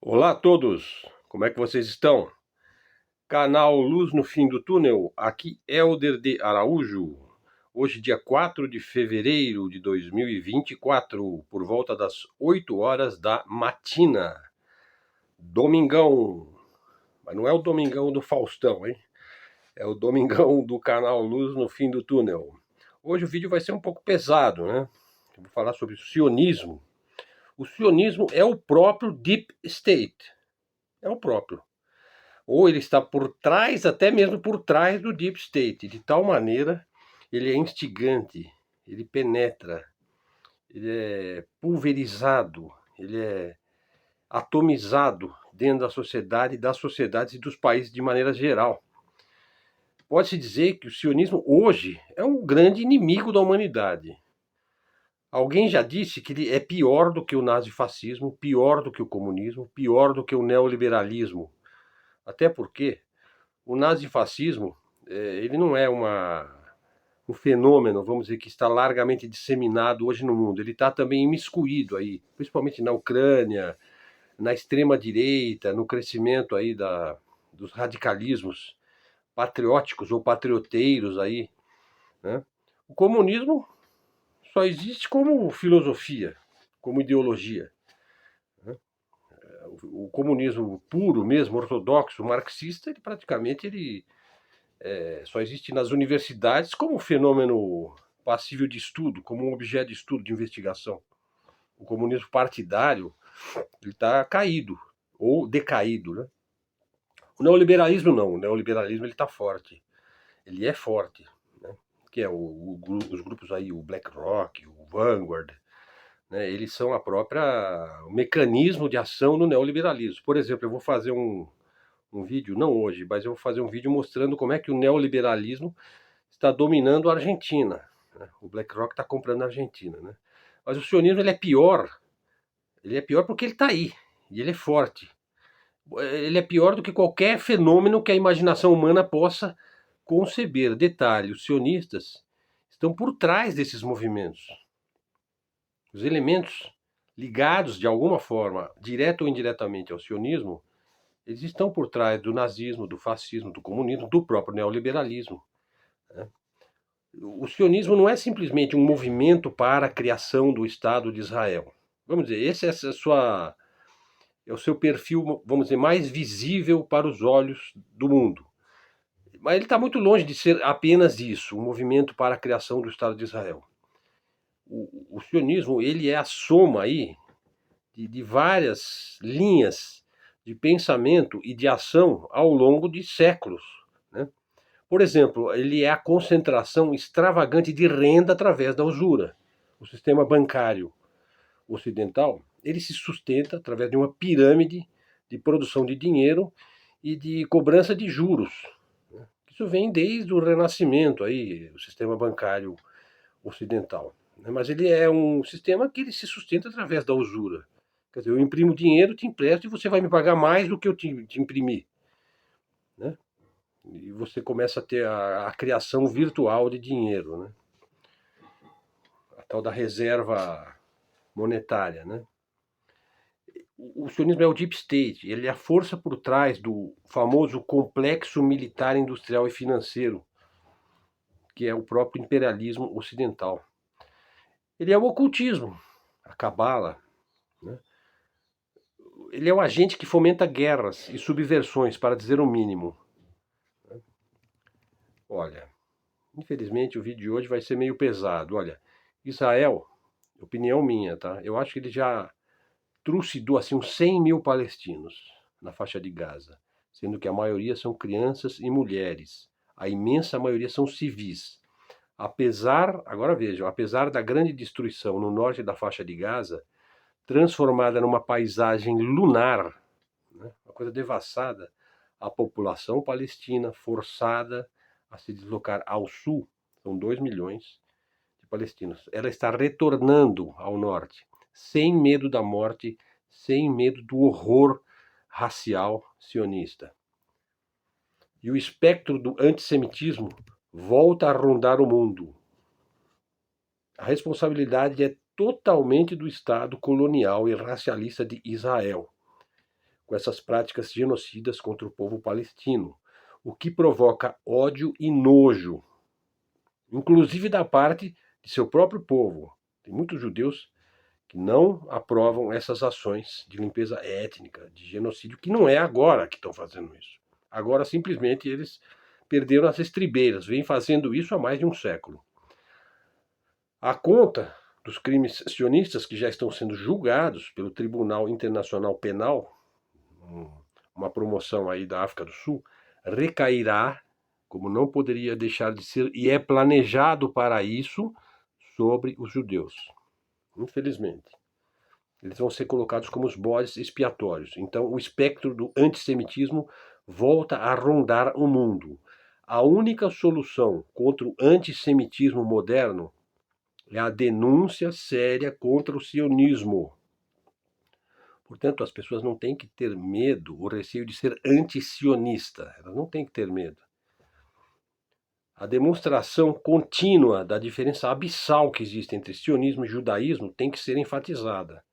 Olá a todos, como é que vocês estão? Canal Luz no Fim do Túnel, aqui Helder de Araújo. Hoje, dia 4 de fevereiro de 2024, por volta das 8 horas da matina. Domingão, mas não é o domingão do Faustão, hein? É o domingão do canal Luz no Fim do Túnel. Hoje o vídeo vai ser um pouco pesado, né? Eu vou falar sobre o sionismo. O sionismo é o próprio Deep State, é o próprio. Ou ele está por trás, até mesmo por trás do Deep State, de tal maneira ele é instigante, ele penetra, ele é pulverizado, ele é atomizado dentro da sociedade, das sociedades e dos países de maneira geral. Pode-se dizer que o sionismo hoje é um grande inimigo da humanidade. Alguém já disse que ele é pior do que o nazifascismo, pior do que o comunismo, pior do que o neoliberalismo. Até porque o nazifascismo, ele não é um fenômeno, vamos dizer, que está largamente disseminado hoje no mundo. Ele está também imiscuído aí, principalmente na Ucrânia, na extrema-direita, no crescimento aí dos radicalismos patrióticos ou patrioteiros aí, né? O comunismo só existe como filosofia, como ideologia, né? O comunismo puro mesmo, ortodoxo, marxista, ele praticamente só existe nas universidades como um fenômeno passível de estudo, como um objeto de estudo, de investigação. O comunismo partidário está caído ou decaído, né? O neoliberalismo não, o neoliberalismo ele está forte, ele é forte, né? Que é os grupos aí, o BlackRock, o Vanguard, né? Eles são o mecanismo de ação do neoliberalismo. Por exemplo, eu vou fazer um vídeo, não hoje, mas eu vou fazer um vídeo mostrando como é que o neoliberalismo está dominando a Argentina, né? O BlackRock está comprando a Argentina, né? Mas o sionismo ele é pior porque ele está aí, e ele é forte. Ele é pior do que qualquer fenômeno que a imaginação humana possa conceber. Detalhe, os sionistas estão por trás desses movimentos. Os elementos ligados de alguma forma, direta ou indiretamente ao sionismo, eles estão por trás do nazismo, do fascismo, do comunismo, do próprio neoliberalismo, né? O sionismo não é simplesmente um movimento para a criação do Estado de Israel. Vamos dizer, é o seu perfil, vamos dizer, mais visível para os olhos do mundo. Mas ele está muito longe de ser apenas isso, um movimento para a criação do Estado de Israel. O sionismo ele é a soma aí de várias linhas de pensamento e de ação ao longo de séculos, né? Por exemplo, ele é a concentração extravagante de renda através da usura. O sistema bancário ocidental, ele se sustenta através de uma pirâmide de produção de dinheiro e de cobrança de juros. Isso vem desde o Renascimento, aí, o sistema bancário ocidental. Mas ele é um sistema que ele se sustenta através da usura. Quer dizer, eu imprimo dinheiro, te empresto e você vai me pagar mais do que eu te imprimi, né? E você começa a ter a criação virtual de dinheiro, né? A tal da reserva monetária, né? O sionismo é o deep state, ele é a força por trás do famoso complexo militar, industrial e financeiro, que é o próprio imperialismo ocidental. Ele é o ocultismo, a cabala, né? Ele é o agente que fomenta guerras e subversões, para dizer o mínimo. Olha, infelizmente o vídeo de hoje vai ser meio pesado. Olha, Israel, opinião minha, tá? Eu acho que ele já trucidou assim uns 100 mil palestinos na faixa de Gaza, sendo que a maioria são crianças e mulheres. A imensa maioria são civis. Apesar, agora vejam, apesar da grande destruição no norte da faixa de Gaza, transformada numa paisagem lunar, né, uma coisa devassada, a população palestina forçada a se deslocar ao sul, são 2 milhões de palestinos, ela está retornando ao norte, sem medo da morte, sem medo do horror racial sionista. E o espectro do antissemitismo volta a rondar o mundo. A responsabilidade é totalmente do Estado colonial e racialista de Israel. com essas práticas genocidas contra o povo palestino, o que provoca ódio e nojo, inclusive da parte de seu próprio povo. Tem muitos judeus que não aprovam essas ações de limpeza étnica, de genocídio, que não é agora que estão fazendo isso. Agora, simplesmente, eles perderam as estribeiras, vêm fazendo isso há mais de um século. A conta dos crimes sionistas que já estão sendo julgados pelo Tribunal Internacional Penal, uma promoção aí da África do Sul, recairá, como não poderia deixar de ser, e é planejado para isso, sobre os judeus. Infelizmente. Eles vão ser colocados como os bodes expiatórios. Então, o espectro do antissemitismo volta a rondar o mundo. A única solução contra o antissemitismo moderno é a denúncia séria contra o sionismo. Portanto, as pessoas não têm que ter medo, o receio de ser anti-sionista. Elas não têm que ter medo. A demonstração contínua da diferença abissal que existe entre sionismo e judaísmo tem que ser enfatizada.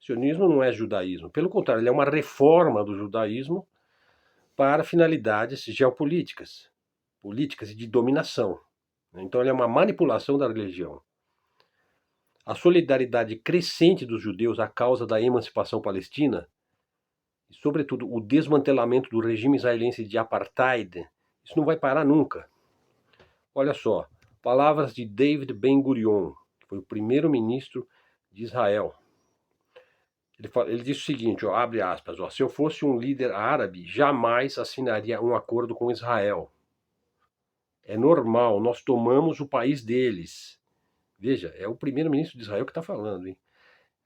Sionismo não é judaísmo. Pelo contrário, ele é uma reforma do judaísmo para finalidades geopolíticas, políticas e de dominação. Então, ele é uma manipulação da religião. A solidariedade crescente dos judeus à causa da emancipação palestina, e sobretudo o desmantelamento do regime israelense de apartheid, isso não vai parar nunca. Olha só, palavras de David Ben-Gurion, que foi o primeiro-ministro de Israel. Ele disse o seguinte, ó, abre aspas, ó, se eu fosse um líder árabe, jamais assinaria um acordo com Israel. É normal, nós tomamos o país deles. Veja, é o primeiro-ministro de Israel que está falando, hein?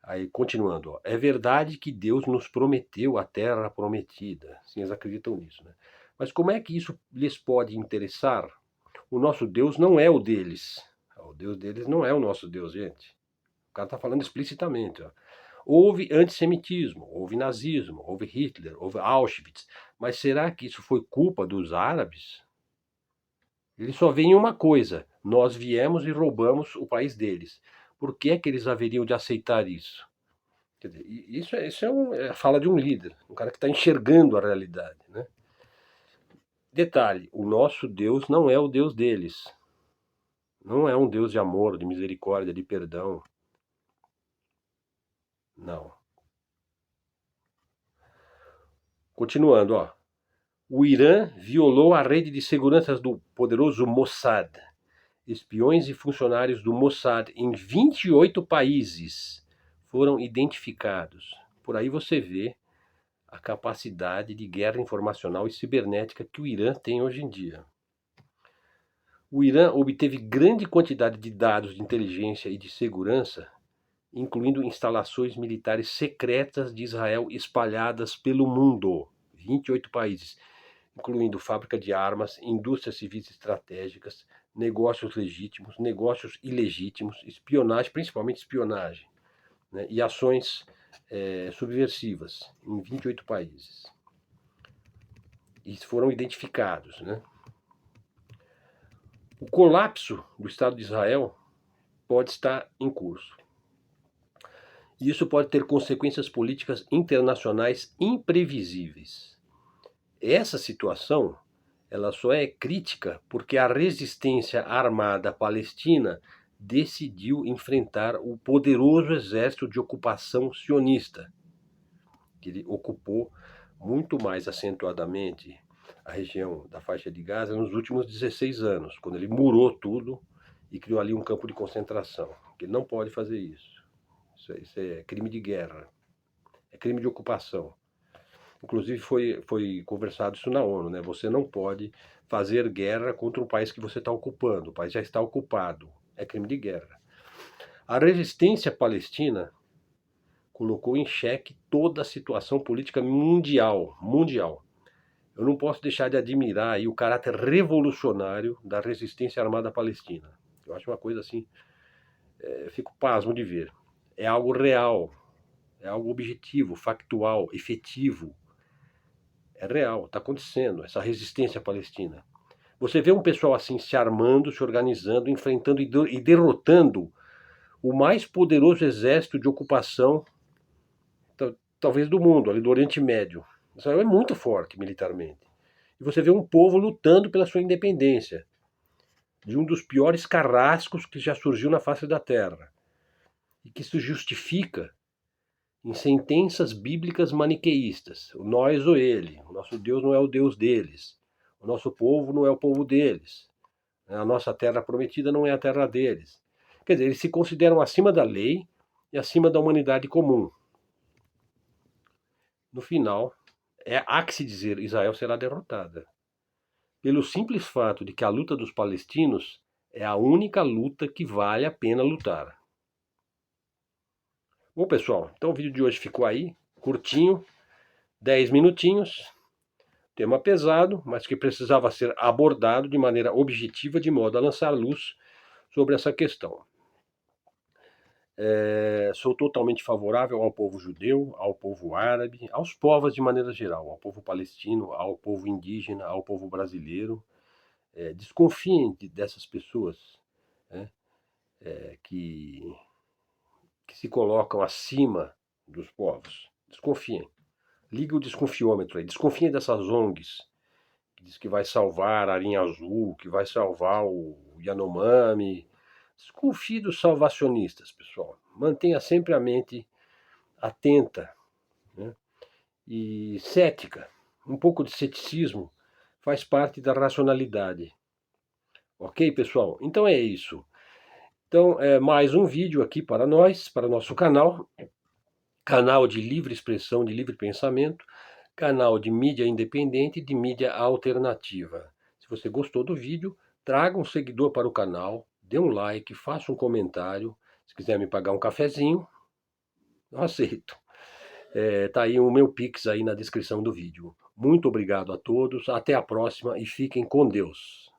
Aí, continuando, ó, é verdade que Deus nos prometeu a terra prometida. Sim, eles acreditam nisso, né? Mas como é que isso lhes pode interessar? O nosso Deus não é o deles. O Deus deles não é o nosso Deus, gente. O cara está falando explicitamente, ó. Houve antissemitismo, houve nazismo, houve Hitler, houve Auschwitz. Mas será que isso foi culpa dos árabes? Eles só veem uma coisa: nós viemos e roubamos o país deles. Por que é que eles haveriam de aceitar isso? Quer dizer, isso é a fala de um líder, um cara que está enxergando a realidade, né? Detalhe: o nosso Deus não é o Deus deles. Não é um Deus de amor, de misericórdia, de perdão. Não. Continuando, ó. O Irã violou a rede de segurança do poderoso Mossad. Espiões e funcionários do Mossad em 28 países foram identificados. Por aí você vê a capacidade de guerra informacional e cibernética que o Irã tem hoje em dia. O Irã obteve grande quantidade de dados de inteligência e de segurança, incluindo instalações militares secretas de Israel espalhadas pelo mundo, 28 países, incluindo fábrica de armas, indústrias civis estratégicas, negócios legítimos, negócios ilegítimos, espionagem, principalmente espionagem, né, e ações subversivas em 28 países. E foram identificados, né? O colapso do Estado de Israel pode estar em curso. E isso pode ter consequências políticas internacionais imprevisíveis. Essa situação, ela só é crítica porque a resistência armada palestina decidiu enfrentar o poderoso exército de ocupação sionista, que ele ocupou muito mais acentuadamente a região da faixa de Gaza nos últimos 16 anos, quando ele murou tudo e criou ali um campo de concentração. Ele não pode fazer isso. Isso é crime de guerra, é crime de ocupação. Inclusive foi conversado isso na ONU, né? Você não pode fazer guerra contra um país que você está ocupando. O país já está ocupado. É crime de guerra. A resistência palestina colocou em xeque toda a situação política mundial. Eu não posso deixar de admirar aí o caráter revolucionário da resistência armada palestina. Eu acho uma coisa assim, eu fico pasmo de ver. É algo real, é algo objetivo, factual, efetivo. É real, está acontecendo, essa resistência palestina. Você vê um pessoal assim se armando, se organizando, enfrentando e derrotando o mais poderoso exército de ocupação. Está talvez do mundo, ali do Oriente Médio. Israel é muito forte militarmente. E você vê um povo lutando pela sua independência, de um dos piores carrascos que já surgiu na face da terra, e que se justifica em sentenças bíblicas maniqueístas, o nós ou ele, o nosso Deus não é o Deus deles, o nosso povo não é o povo deles, a nossa terra prometida não é a terra deles. Quer dizer, eles se consideram acima da lei e acima da humanidade comum. No final, há que se dizer, Israel será derrotada. Pelo simples fato de que a luta dos palestinos é a única luta que vale a pena lutar. Bom, pessoal, então o vídeo de hoje ficou aí, curtinho, 10 minutinhos, tema pesado, mas que precisava ser abordado de maneira objetiva, de modo a lançar luz sobre essa questão. Sou totalmente favorável ao povo judeu, ao povo árabe, aos povos de maneira geral, ao povo palestino, ao povo indígena, ao povo brasileiro. Desconfiem dessas pessoas, né, que se colocam acima dos povos. Desconfiem. Liga o desconfiômetro aí. Desconfiem dessas ONGs, que diz que vai salvar a Arinha Azul, que vai salvar o Yanomami. Desconfie dos salvacionistas, pessoal. Mantenha sempre a mente atenta, né, e cética. Um pouco de ceticismo faz parte da racionalidade. Ok, pessoal? Então é isso. Então, mais um vídeo aqui para nós, para nosso canal. Canal de livre expressão, de livre pensamento. Canal de mídia independente e de mídia alternativa. Se você gostou do vídeo, traga um seguidor para o canal, dê um like, faça um comentário. Se quiser me pagar um cafezinho, eu aceito. Tá aí o meu Pix aí na descrição do vídeo. Muito obrigado a todos, até a próxima e fiquem com Deus.